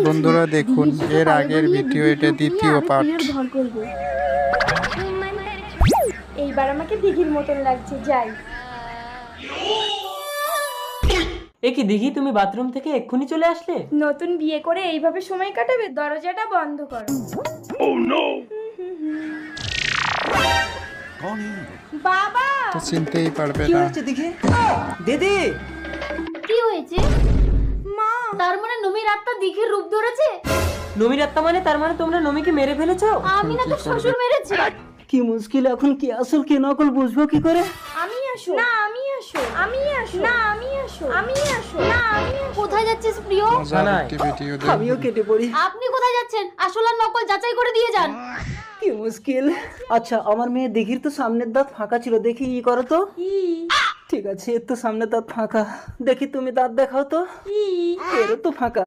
বন্ধুরা দেখুন, এর আগের ভিডিও, এটা দ্বিতীয় পার্ট। এইবার আমাকে দিঘির মতন লাগছে, যাই। এ কি দিঘি, তুমি বাথরুম থেকে এক্ষুনি চলে আসলে? নতুন বিয়ে করে এইভাবে সময় কাটাবে? দরজাটা বন্ধ করো। বাবা, তো চিনতেই পারবে কি না। হয়েছে দিঘি? দিদি, কি হয়েছে? মা, তার মানে নমির আত্মা দিঘির রূপ ধরেছে? নমির আত্মা মানে? তার মানে তোমরা নমিকে মেরে ফেলেছো? আমি না, তো শ্বশুর মেরেছে। কি মুশকিল, এখন কি আসল কি নকল বুঝবো কি করে? আমি আসো না, আমি আসো, আমি আসো না, আমি আসো, আমি আসো না, আমি আসো। কোথায় যাচ্ছিস প্রিয়? মজার একটি ভিডিও আমিও দেখুন। কেটে পড়ি। আপনি কোথায় যাচ্ছেন? আসল আর নকল যাচাই করে দিয়ে যান। কি মুশকিল। আচ্ছা, আমার মেয়ে দিঘির তো সামনের দাঁত ফাঁকা ছিল, দেখি ই করো তো। ঠিক আছে, এর তো সামনের দাঁত ফাঁকা, দেখি তুমি দাঁত দেখাও তো। এরও তো ফাঁকা।